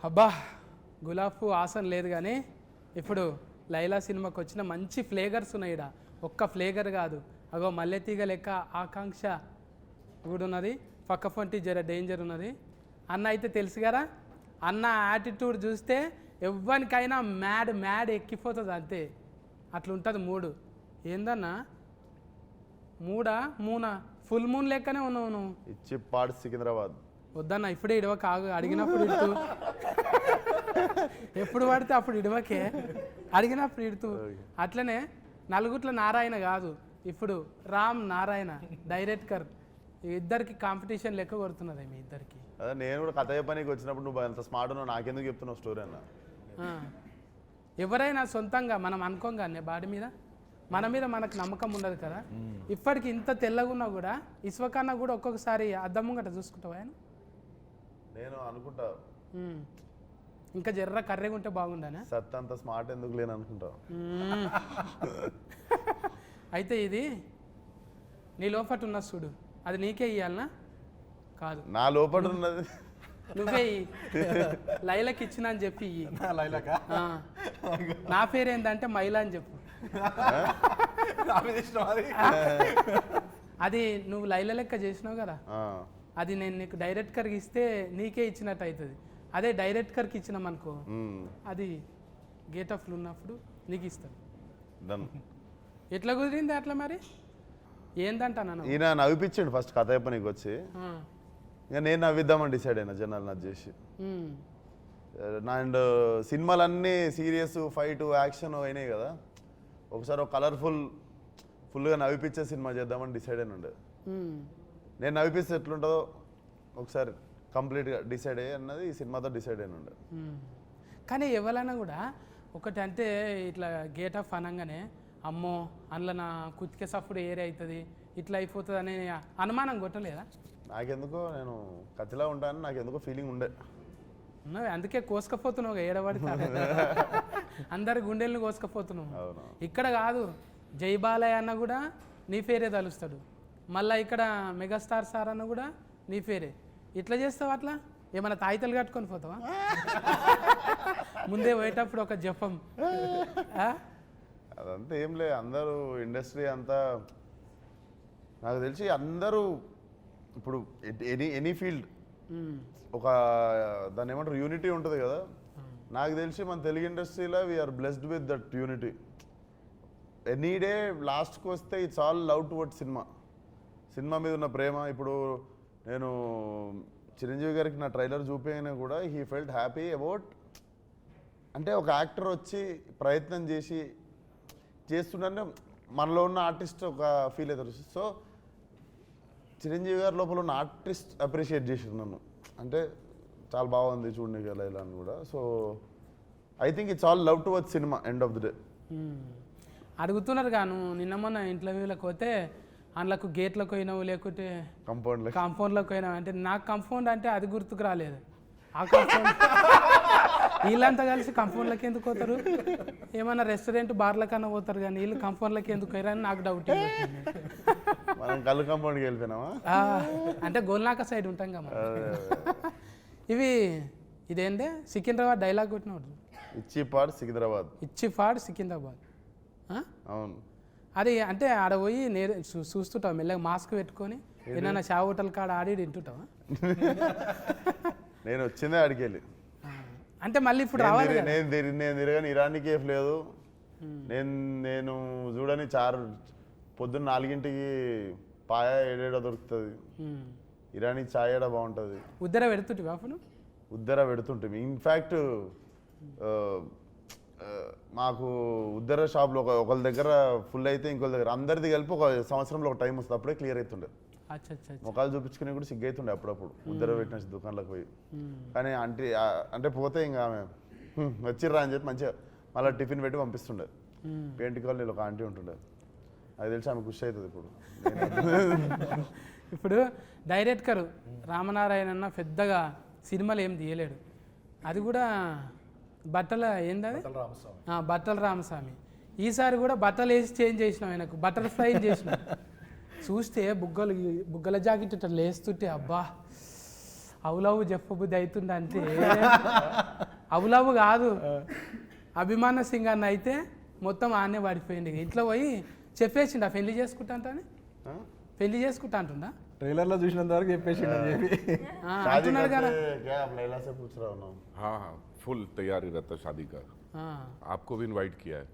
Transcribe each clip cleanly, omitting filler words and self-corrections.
అబ్బా గులాబ్ పువ్వు ఆసన లేదు కానీ ఇప్పుడు లైలా సినిమాకి వచ్చిన మంచి ఫ్లేవర్స్ ఉన్నాయి ఈడ. ఒక్క ఫ్లేవర్ కాదు, అగో మల్లెతీగ లెక్క ఆకాంక్ష కూడా ఉన్నది, పక్క పొంటి జర డేంజర్ ఉన్నది. అన్న అయితే తెలుసు కదా, అన్న యాటిట్యూడ్ చూస్తే ఎవ్వరికైనా మ్యాడ్ ఎక్కిపోతుంది అంతే, అట్లా ఉంటుంది మూడు. ఏందన్నా మూనా ఫుల్ మూన్ లెక్కనే ఉన్నావు నువ్వు. ఇచ్చి పాడు సికింద్రాబాద్ వద్దన్న ఇప్పుడే ఇడవక, ఆగు, అడిగినప్పుడు ఇడుతూ ఎప్పుడు పడితే అప్పుడు ఇడవకే, అడిగినప్పుడు ఇడుతూ. అట్లనే నలుగుట్ల నారాయణ కాదు, ఇప్పుడు రామ్ నారాయణ డైరెక్టర్, ఇద్దరికి కాంపిటీషన్ లెక్క కొడుతున్నది మీ ఇద్దరికి. అదే నేను కూడా కథ చెప్పనీకి వచ్చినప్పుడు నువ్వు అంత స్మార్ట్ ఉన్నావు, నాకెందుకు చెప్తున్నావు స్టోరీ అన్న. ఎవరైనా సొంతంగా మనం అనుకోగానే బాడీ మీద మన మీద మనకు నమ్మకం ఉండదు కదా. ఇప్పటికి ఇంత తెల్లగున్నా కూడా ఇసువకన్నా కూడా ఒక్కొక్కసారి అద్దం ముంగట చూసుకుంటావా ఆయన? నేను అనుకుంటా ఇంకా జర్ర కర్రెగా ఉంటే బాగుండనే. సత్ అంత స్మార్ట్ ఎందుకు లేని అనుకుంటా. అయితే ఇది నీ లోపట ఉన్న చూడు, అది నీకే ఇయ్యాలనా? కాదు, నా లోపల ఉన్నది నువ్వే లైలకి ఇచ్చిన అని చెప్పి నా పేరు ఏంటంటే మైలా అని చెప్పు. అది నువ్వు లైల లెక్క చేసినావు కదా, అది నేను నీకు డైరెక్టర్కి ఇస్తే నీకే ఇచ్చినట్టు అవుతుంది. అదే డైరెక్టర్కి ఇచ్చినాం అనుకో, అది గేట్ ఆఫ్లు ఉన్నప్పుడు నీకు ఇస్తాను. ఎట్లా కుదిరింది అట్లా మరి? ఏందంటా నన్ను ఈయన నవ్విపించాడు ఫస్ట్ కథ చెప్పనీకి వచ్చి, ఇంకా నేను నవ్విద్దామని డిసైడ్ అయినా జనాలు నచ్చి చేసి. అండ్ సినిమాలన్నీ సీరియస్ ఫైట్ యాక్షన్ అయినాయి కదా, ఒకసారి ఒక ఫుల్గా నవ్విపించే సినిమా చేద్దామని డిసైడ్ అయిన ఉండే. నేను నవ్విపిస్తే ఎట్లుంటుందో ఒకసారి కంప్లీట్గా డిసైడ్ అయ్యి అన్నది ఈ సినిమాతో డిసైడ్ అయిన ఉండే. కానీ ఎవరైనా కూడా ఒకటి అంటే ఇట్లా గేట్ ఆఫ్ అనగానే అమ్మో అందులో నా కుతికే సఫ్డ్ ఏరియా అవుతుంది ఇట్లా అయిపోతుంది అనే అనుమానం కొట్టలేదా? నాకెందుకో నేను కత్తిలా ఉంటాను, నాకెందుకో ఫీలింగ్ ఉండే. అందుకే కోసుకపోతున్నావు ఏడబడితే అందరి గుండెల్ని కోసుకపోతున్నావు. ఇక్కడ కాదు, జై బాలయ్య అన్న కూడా నీ పేరే తలుస్తాడు, మళ్ళీ ఇక్కడ మెగాస్టార్ సార్ అన్న కూడా నీ పేరే. ఇట్లా చేస్తావా? అట్లా ఏమైనా తాయితలు కట్టుకొని పోతావా? ముందే పోయేటప్పుడు ఒక జపం. అదంతా ఏం లేదు, అందరూ ఇండస్ట్రీ అంతా నాకు తెలిసి అందరూ ఇప్పుడు ఎనీ ఫీల్డ్ ఒక దాన్ని ఏమంటారు యూనిటీ ఉంటుంది కదా. నాకు తెలిసి మన తెలుగు ఇండస్ట్రీలో we are blessed with that unity. Any day లాస్ట్కి వస్తే it's all love towards cinema మీద ఉన్న ప్రేమ. ఇప్పుడు నేను చిరంజీవి గారికి నా ట్రైలర్ చూపించినా కూడా హీ ఫెల్ట్ హ్యాపీ అబౌట్, అంటే ఒక యాక్టర్ వచ్చి ప్రయత్నం చేస్తుంటే మనలో ఉన్న ఆర్టిస్ట్ ఒక ఫీల్ అవుతారు. సో చిరంజీవి గారి లోపల ఉన్న ఆర్టిస్ట్ అప్రిషియేట్ చేసారు నన్ను, అంటే చాలా బాగుంది చూడండి కదా ఇలా అని కూడా. So I think it's all love towards cinema end of the day. అడుగుతున్నారు గాను, నిన్న మొన్న ఇంటర్వ్యూలకు పోతే అందులోకి గేట్లకు పోయినావు లేకుంటే కాంపౌండ్లోకి పోయినావు అంటే, నాకు కాంపౌండ్ అంటే అది గుర్తుకు రాలేదు. ఆ కాంపౌండ్ వీళ్ళంతా కలిసి కాంపౌండ్లకి ఎందుకు పోతారు? ఏమన్నా రెస్టారెంట్ బార్ల కన్నా పోతారు కానీ వీళ్ళు కాంపౌండ్లకి ఎందుకు పోయారని నాకు డౌట్. మనం కళ్ళు కాంపౌండ్కి వెళ్ళిపోయినావా అంటే గోల్నాక సైడ్ ఉంటాం కదా. ఇదేంటే సికింద్రాబాద్ డైలాగ్ కొట్టినవాడు, ఇచ్చి పాడు సికింద్రాబాద్. అవును, అది అంటే ఆడ పోయి చూస్తుంటావు మెల్లగా మాస్క్ పెట్టుకొని, ఏదైనా షా హోటల్ కాడ ఆడి తింటుంటావా? నేను వచ్చిందే ఆడికి వెళ్ళి, అంటే మళ్ళీ ఇప్పుడు రావాలి. నేను తిరగని ఇరానీ కేఫ్ లేదు, నేను చూడని పొద్దున్న 4ంటికి పాయ 7 దొరుకుతుంది, ఇరానీ చాయ్ ఏడా బాగుంటుంది. ఉద్దర పెడుతుంటే అప్పుడు ఉద్దర పెడుతుంటే ఇన్ఫ్యాక్ట్ మాకు ఉద్దర షాప్లో ఒకళ్ళ దగ్గర ఫుల్ అయితే ఇంకొక దగ్గర అందరిది కలిపి ఒక సంవత్సరంలో ఒక టైం వస్తుంది, అప్పుడే క్లియర్ అవుతుండే. ముఖాలు చూపించుకుని కూడా సిగ్గైతుండే అప్పుడప్పుడు ఉద్దర పెట్టిన దుకాణంలోకి పోయి. కానీ అంటే పోతే ఇంకా ఆమె వచ్చిర్రా అని చెప్పి మంచిగా మళ్ళీ టిఫిన్ పెట్టి పంపిస్తుండే. పెయింట్ కాలనీలో ఒక ఆంటీ ఉంటుండే, అది తెలిసి ఆమె ఖుషి అవుతుంది. ఇప్పుడు డైరెక్టర్ రామనారాయణ అన్న పెద్దగా సినిమాలు ఏం తీయలేడు, అది కూడా బట్టల బట్టల రామస్వామి. ఈసారి కూడా బట్టలు వేసి చేంజ్ చేసినాం, ఆయనకు బటర్ఫ్లై చేసినాం. చూస్తే బుగ్గల జాకెట్ ఇట్లా లేస్తుంటే అబ్బా అవులవు చెప్పబుద్ధి అవుతుండే అంటే అవులవు కాదు అభిమాన సింగ్ అన్న అయితే మొత్తం ఆనే పడిపోయింది ఇంట్లో పోయి చెప్పేసిండు పెళ్లి చేసుకుంటా అంటని పెళ్లి చేసుకుంటా అంటుండా ट्रेलर లో చూసినంత వరకు చెప్పేసి అని చెప్పి शादी అంటున్నాడు కదా करते क्या आप लैला से पूछ रहा हूँ ना हाँ हाँ फुल तैयारी रहता शादी का हाँ। आपको भी इनवाइट किया है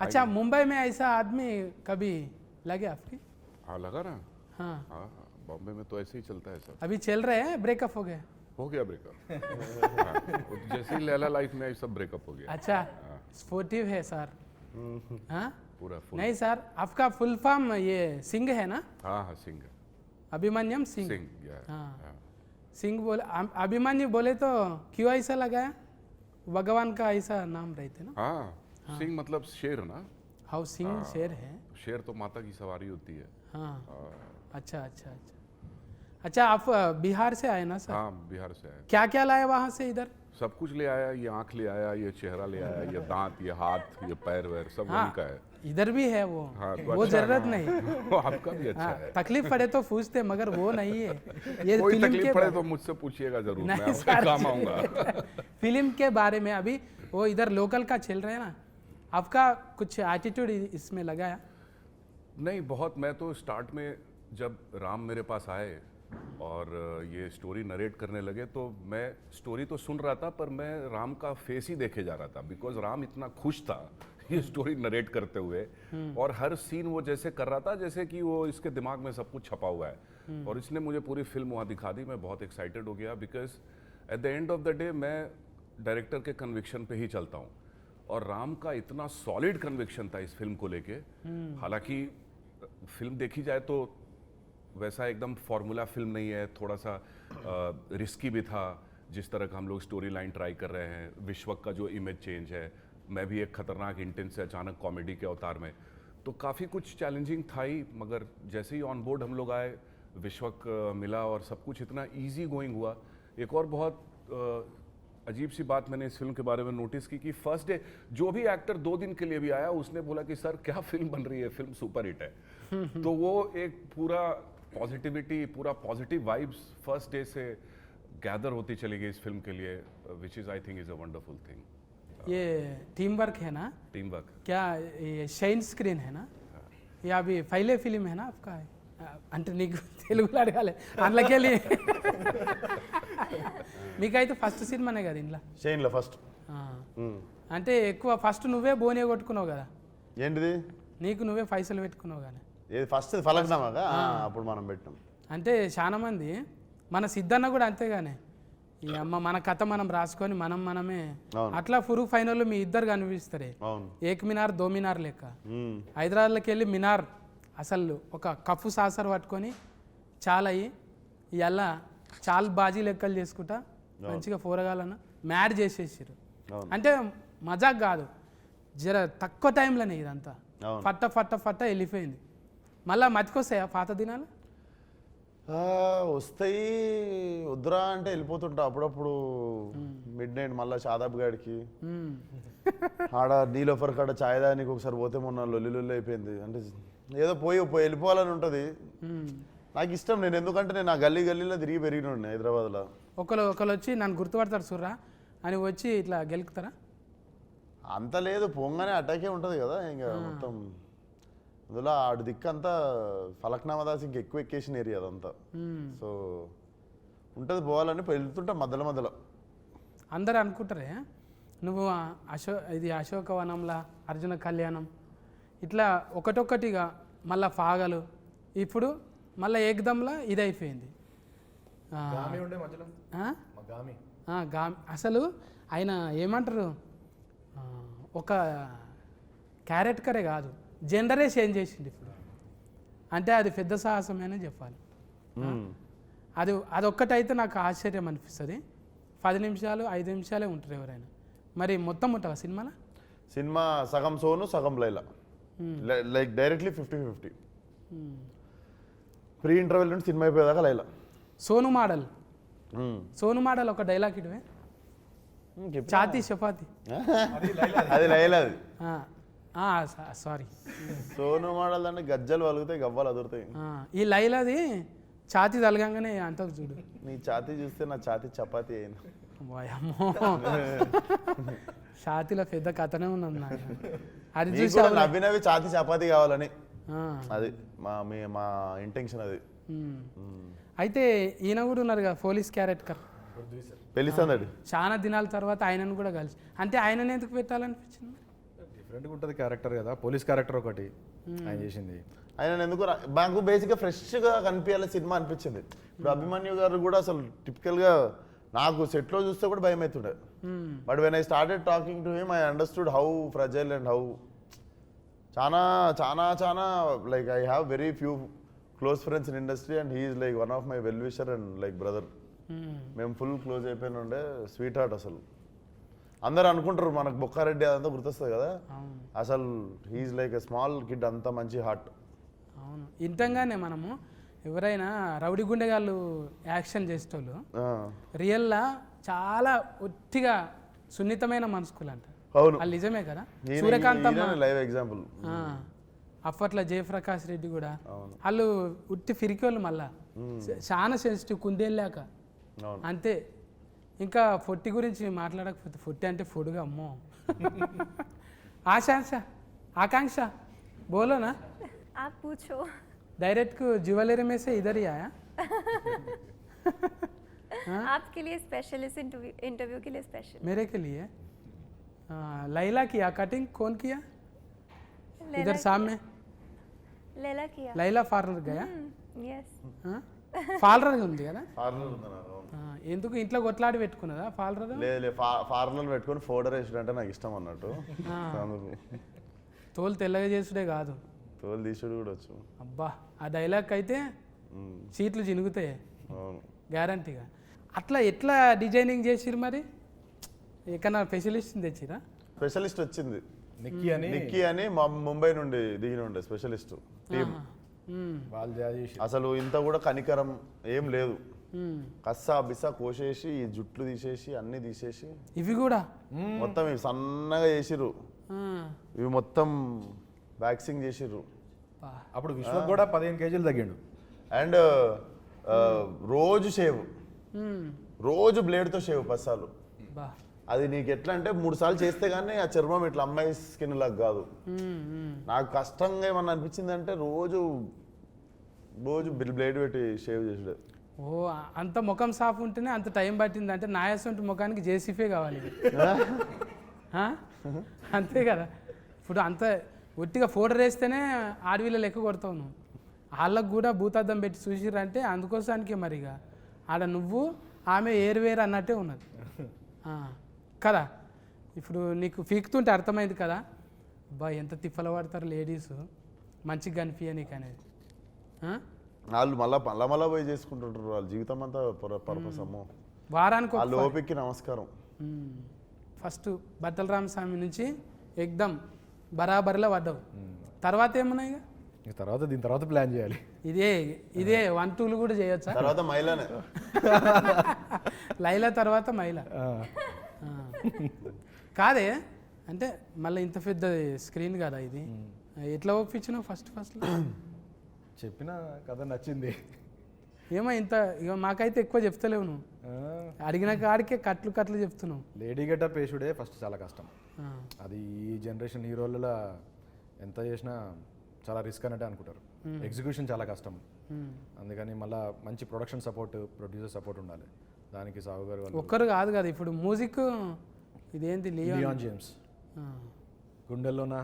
अच्छा मुंबई में ऐसा आदमी कभी लगे आपकी हाँ लगा ना हाँ हाँ हाँ बॉम्बे में तो ऐसे ही चलता है सब अभी चल रहे हैं ब्रेकअप हो गए हो गया ब्रेकअप हाँ, वो जैसे ही लैला लाइफ में आई सब ब्रेकअप हो गया अच्छा स्पोर्टिव है सर हाँ पूरा फुल नहीं सर आपका फुल फॉर्म ये सिंह है ना हाँ हाँ सिंह अभिमन्यम सिंह सिंह या हाँ सिंह बोले अभिमन्यु बोले तो क्यों ऐसा लगाया भगवान का ऐसा नाम रहते ना हाँ सिंह मतलब शेर ना हाउ सिंह शेर है शेर तो माता की सवारी होती है हाँ अच्छा अच्छा अच्छा अच्छा आप बिहार से आए ना सर हाँ बिहार से आया क्या क्या लाए वहाँ से इधर सब कुछ ले आया ये आंख ले आया ये चेहरा ले आया ये दांत ये हाथ ये पैर वैर सब वही का है इधर भी है वो हाँ, तो वो अच्छा जरूरत है, नहीं वो आपका भी अच्छा हाँ, है तकलीफ पड़े तो पूछते मगर वो नहीं है ये कोई फिल्म तकलीफ के पड़े बारे- तो मुझसे पूछिएगा जरूर मैं नहीं, आपके सर। काम आऊंगा फिल्म के बारे में अभी वो इधर लोकल का चल रहा है ना आपका कुछ एटीट्यूड इसमें लगाया नहीं बहुत मैं तो स्टार्ट में जब राम मेरे पास आए और ये स्टोरी नरेट करने लगे तो मैं स्टोरी तो सुन रहा था पर मैं राम का फेस ही देखे जा रहा था बिकॉज राम इतना खुश था ये स्टोरी नरेट करते हुए और हर सीन वो जैसे कर रहा था जैसे कि वो इसके दिमाग में सब कुछ छपा हुआ है और इसने मुझे पूरी फिल्म वहाँ दिखा दी मैं बहुत एक्साइटेड हो गया because at the end of the day मैं डायरेक्टर के कन्विक्शन पे ही चलता हूँ और राम का इतना सॉलिड कन्विक्शन था इस फिल्म को लेके हालांकि फिल्म देखी जाए तो वैसा एकदम फॉर्मूला फिल्म नहीं है थोड़ा सा रिस्की भी था जिस तरह का हम लोग स्टोरी लाइन ट्राई कर रहे हैं विश्वक का जो इमेज चेंज है मैं भी एक खतरनाक इंटेंस से अचानक कॉमेडी के अवतार में तो काफ़ी कुछ चैलेंजिंग था ही मगर जैसे ही ऑन बोर्ड हम लोग आए विश्वक मिला और सब कुछ इतना इजी गोइंग हुआ एक और बहुत अजीब सी बात मैंने इस फिल्म के बारे में नोटिस की कि फर्स्ट डे जो भी एक्टर 2 दिन के लिए भी आया उसने बोला कि सर क्या फिल्म बन रही है फिल्म सुपर हिट है तो वो एक पूरा पॉजिटिविटी पूरा पॉजिटिव वाइब्स फर्स्ट डे से गैदर होती चली गई इस फिल्म के लिए which is I think is a wonderful thing ये टीम वर्क है ना टीम वर्क क्या ये షైన్ స్క్రీన్ है ना ये अभी पहले फिल्म है ना आपका అంటే నీకు తెలుగులో అడగాలి అందులోకెళ్ళి మీకైతే ఫస్ట్ సినిమానే కదా ఇంట్లో షైన్లో ఫస్ట్ అంటే ఎక్కువ ఫస్ట్ నువ్వే బోనే కొట్టుకున్నావు కదా ఏంటిది నీకు నువ్వే పైసలు పెట్టుకున్నావు కానీ ఏది ఫస్ట్ ఫలక్నామాగా అప్పుడు మనం పెట్టినాం అంటే చాలా మంది మన సిద్ధన్న కూడా అంతేగానే ఈ అమ్మ మన కథ మనం రాసుకొని మనమే అవును. అట్లా ఫురు ఫైనల్ మీ ఇద్దరు కనిపిస్తారే అవును ఏక్ మినార్ దో మినార్ లెక్క మ్మ్. హైదరాబాద్లోకి వెళ్ళి మినార్ అసలు ఒక కప్పు సాసర్ పట్టుకొని చాలా అయ్యి ఇలా చాలా బాజీ లెక్కలు చేసుకుంటా మంచిగా పోరగాలన్న మ్యాడ్ చేసేసారు అవును. అంటే మజాక్ కాదు జర తక్కువ టైంలోనే ఇదంతా అవును. ఫట్ట ఫట్ట ఫట్ట వెళ్ళిపోయింది మళ్ళీ మతికొస్తాయా పాత దినాలు వస్తాయి వద్దురా అంటే వెళ్ళిపోతుంటా అప్పుడప్పుడు మిడ్ నైట్ మళ్ళీ షాదాబ్ గాడికి మ్మ్. ఆడ నీలోఫర్ కాడ ఛాయ్ దానికి ఒకసారి పోతే మొన్న లొల్లి అయిపోయింది అంటే ఏదో పోయి వెళ్ళిపోవాలని ఉంటుంది మ్మ్. నాకు ఇష్టం నేను ఎందుకంటే నేను ఆ గల్లీలో తిరిగి పెరిగిన హైదరాబాద్లో ఒకరు వచ్చి నన్ను గుర్తుపడతారు సుర్రా అని వచ్చి ఇట్లా గెలుకుతారా అంత లేదు పొంగానే అటాకే ఉంటుంది కదా ఇంకా మొత్తం అందులో ఆడు దిక్కు అంతా ఫలక్నామా దాస్ ఇంక ఎక్కువ ఎక్కేసిన ఏరియా అదంతా మ్మ్. సో ఉంటుంది పోవాలని వెళ్తుంటా మధ్యలో అందరు అనుకుంటారే నువ్వు ఇది అశోకవనంలా అర్జున కళ్యాణం ఇట్లా ఒకటొక్కటిగా మళ్ళా ఫాగలు ఇప్పుడు మళ్ళీ ఏకదంలా ఇది అయిపోయింది గామి ఉండే మధ్యలో గామి గామి అసలు ఆయన ఏమంటారు ఒక క్యారెక్టరే కాదు జెండరే చేంజ్ చేసింది ఇప్పుడు అంటే అది పెద్ద సాహసమేనే చెప్పాలి అదొక్కటైతే నాకు ఆశ్చర్యం అనిపిస్తుంది 10 నిమిషాలు 5 నిమిషాలే ఉంటారు ఎవరైనా మరి మొత్తం ఉంటావా సినిమాలో సినిమా సగం సోను సగం Laila like directly 50-50 pre interval నుండి సినిమా అయిపోయేదాకా లైలా సోను మోడల్ ఒక డైలాగ్ ఇటువే చాతి చపాతి అది లైలా అది సారీ సోను మోడల్ అంటే గజ్జలు వలుగుతాయి గవ్వలు అదురుతాయి ఈ లైలాది ఛాతీ తలగంగానే అంతకు చూడు. నీ ఛాతీ చూస్తే నా ఛాతీ చపాతీ అయింది. వాయమ్మో ఛాతీలో పెద్ద కథనే ఉన్నది నాకు. అది నీకు చూసి కూడా నవ్వి ఛాతీ చపాతీ కావాలని ఆ, అది మా ఇంటెన్షన్ అది. అయితే ఈయన కూడా ఉన్నారు కదా పోలీస్ క్యారెక్టర్. పెళ్లిస్తాడు చాలా దినాల తర్వాత ఆయనను కూడా కలిసి, అంటే ఆయనని ఎందుకు పెట్టాలనిపించింది? డిఫరెంట్గా ఉంటుంది క్యారెక్టర్ కదా, పోలీస్ క్యారెక్టర్ ఒకటి ఆయన చేసింది. ఆయన ఎందుకు మాకు బేసిక్గా ఫ్రెష్గా కనిపించాలి సినిమా అనిపించింది. ఇప్పుడు అభిమన్యు గారు కూడా అసలు టిపికల్గా నాకు సెట్లో చూస్తే కూడా భయం అవుతుండే. But when I started talking to him I understood how fragile and how చాలా చాలా చాలా like I have very few close friends in industry and he is like one of my well wisher and like brother. మేము full close అయిపోయిన ఉండే, sweet heart. అసలు అందరు అనుకుంటారు మనకు బొక్కారెడ్డి అదంతా గుర్తొస్తుంది కదా, అసలు he's like a small kid, అంత మంచి హార్ట్. అవును, ఇంతంగానే మనము ఎవరైనా రౌడీ గుండెగాళ్ళు యాక్షన్ చేసేటోళ్ళు రియల్లా చాలా ఒట్టిగా సున్నితమైన మనసుకులు అంట. అవును, వాళ్ళు నిజమే కదా. Suryakanthamma live example. అప్పట్లో జయప్రకాష్ రెడ్డి కూడా వాళ్ళు ఉట్టి ఫిరికోళ్ళు, మళ్ళా చాలా సెన్సిటివ్ కుందేళ్ళాక అంతే. ఇంకా ఫొట్టి గురించి మాట్లాడకపోతే, ఫొట్టి అంటే ఫుడ్గా అమ్మో. ఆకాంక్ష बोलो ना, आप पूछो। डायरेक्ट को ज्वेलरी में से इधर ही आया। आपके लिए स्पेशल, इस इंटरव्यू के लिए स्पेशल। मेरे के लिए लैला किया कटिंग, कौन किया? इधर सामने लैला किया। लैला पार्लर गया? यस। పార్లర్ ఉంది కదా, పార్లర్ ఉంది నాకు. ఎందుకు ఇంట్లో కొట్లాడి పెట్టుకున్నదా పార్లర్? లేదు పార్లర్ పెట్టుకొని ఫోటో వేసుడు అంటే నాకు ఇష్టం అన్నట్టు. తోలు తెల్లగా చేసుడే కాదు, తోలు తీసుడు కూడా వచ్చు. అబ్బా ఆ డైలాగ్ అయితే సీట్లు చినుగుతాయి అవును, గ్యారంటీగా. అట్లా ఎట్లా డిజైనింగ్ చేసిరు మరి? ఎక్కడన్నా స్పెషలిస్ట్ తెచ్చిరా? స్పెషలిస్ట్ వచ్చింది నిక్కీ అని మా ముంబై నుండి దిగిన ఉండే స్పెషలిస్ట్ టీమ్. వాళ్ళు చేసి అసలు ఇంత కూడా కనికరం ఏం లేదు, కస్సా బిస్సా కోసేసి ఈ జుట్లు తీసేసి అన్ని తీసేసి ఇవి కూడా మొత్తం ఇవి సన్నగా చేసిర్రు, ఇవి మొత్తం వ్యాక్సింగ్ చేసిర్రు. అప్పుడు విశ్వక్ కూడా 15 కేజీలు తగ్గిండు. అండ్ రోజు షేవ్, రోజు బ్లేడ్తో షేవ్ పస్సాలు. అది నీకు ఎట్లా అంటే 3 సార్లు చేస్తే కానీ ఆ చర్మం ఇట్లా అమ్మాయి స్కిన్ లాగా కాదు. నాకు కష్టంగా ఏమన్నా అనిపించింది అంటే రోజు బ్లేడ్ పెట్టి షేవ్ చేసాడు. ఓ అంత ముఖం సాఫ్ ఉంటేనే అంత టైం పట్టింది అంటే నాయసంటి ముఖానికి జేసీఫే కావాలి. అంతే కదా. ఇప్పుడు అంత ఒట్టిగా ఫోటో వేస్తేనే ఆడవిళ్ళ లెక్క కొడతావు నువ్వు. వాళ్ళకు కూడా భూతార్థం పెట్టి చూసిరంటే అందుకోసానికే మరిగా ఆడ నువ్వు ఆమె ఏరువేరు అన్నట్టే ఉన్నది కదా. ఇప్పుడు నీకు పీకుతుంటే అర్థమైంది కదా, అబ్బా ఎంత తిప్పలు పడతారు లేడీస్ మంచిగా కనిపించ నీకు అనేది. వాళ్ళు మళ్ళా పోయి చేసుకుంటుంటారు వాళ్ళ జీవితం అంతా పర్పస్. అమ్మో వారానికి వాళ్ళు ఓపిక్కి నమస్కారం. ఫస్ట్ బట్టల రామస్వామి నుంచి ఎగ్దమ్ బరాబర్లో పడ్డావు. తర్వాత ఏమున్నాయి? తర్వాత దీని తర్వాత ప్లాన్ చేయాలి. ఇదే 1, 2 కూడా చేయొచ్చా? తర్వాత మైలానే లైలా తర్వాత మైలా కాదే అంటే మళ్ళీ ఇంత పెద్ద స్క్రీన్ కదా ఇది, ఎట్లా ఒప్పించినావు ఫస్ట్ చెప్పిన కథ నచ్చింది. ఏమో ఇంత ఇక మాకైతే ఎక్కువ చెప్తలేవు నువ్వు, అడిగిన కాడికే కట్లు చెప్తున్నావు. లేడీ గెటప్ వేసుడే ఫస్ట్ చాలా కష్టం. అది ఈ జనరేషన్ హీరోలలో ఎంత చేసినా చాలా రిస్క్ అన్నట్టే అనుకుంటారు. ఎగ్జిక్యూషన్ చాలా కష్టం. అందుకని మళ్ళీ మంచి ప్రొడక్షన్ సపోర్ట్, ప్రొడ్యూసర్ సపోర్ట్ ఉండాలి. దానికి సాగు గారు ఒక్కరు కాదు కదా. ఇప్పుడు మ్యూజిక్ ఇదేంటి లియాన్ జేమ్స్ గుండెల్లోనా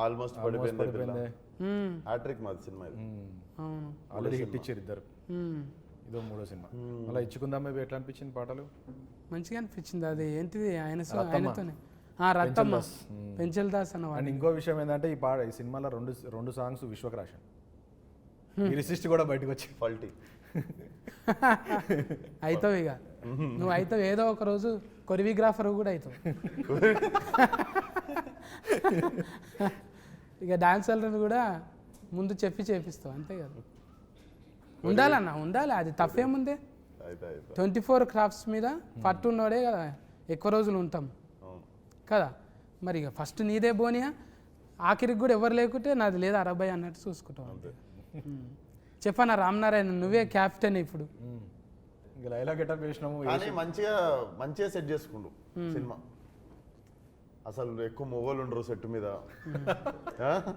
ఆల్మోస్ట్ పడిపోయింది. హ్యాట్రిక్ మాది సినిమా ఇది. ఆల్రెడీ హిట్ ఇచ్చారు ఇద్దరు. ఇదో 3వ సినిమా. మళ్ళీ ఇచ్చుకుందాం మేబీ ఎట్లా అనిపించింది పాటలు? మంచిగా అనిపించింది. అది ఏంటిది ఆయనతోనే రత్తమ్మ పెంచల్ దాస్ అన్న. అండ్ ఇంకో విషయం ఏంటంటే ఈ సినిమాలో రెండు సాంగ్స్ విశ్వక్ రాశాను. ఈ రిసిస్ట్ కూడా బయటకు వచ్చి ఫాల్టీ అవుతావు ఇక నువ్వు అవుతావు. ఏదో ఒక రోజు కొరియోగ్రాఫర్ కూడా అవుతావు. ఇక డాన్సర్లను కూడా ముందు చేపిస్తావు అంతే కదా. ఉండాలి, అది తప్పేముందే. 24 క్రాఫ్ట్స్ మీద పట్టున్నోడే కదా ఎక్కువ రోజులు ఉంటాం కదా. మరి ఇక ఫస్ట్ నీదే బోనియా, ఆఖరికి కూడా ఎవరు లేకుంటే నాది లేదా 60 అన్నట్టు చూసుకుంటాం అంతే. చెప్పనా రామనారాయణ నువ్వే క్యాప్టెన్ ఇప్పుడు. ఇంకా లైలా గెటప్ వేసినాము. కానీ మంచిగా మంచిగా సెట్ చేసుకుండు సినిమా. అసలు ఎక్కువ మొగోళ్ళు ఉండరు సెట్ మీద. ఆ?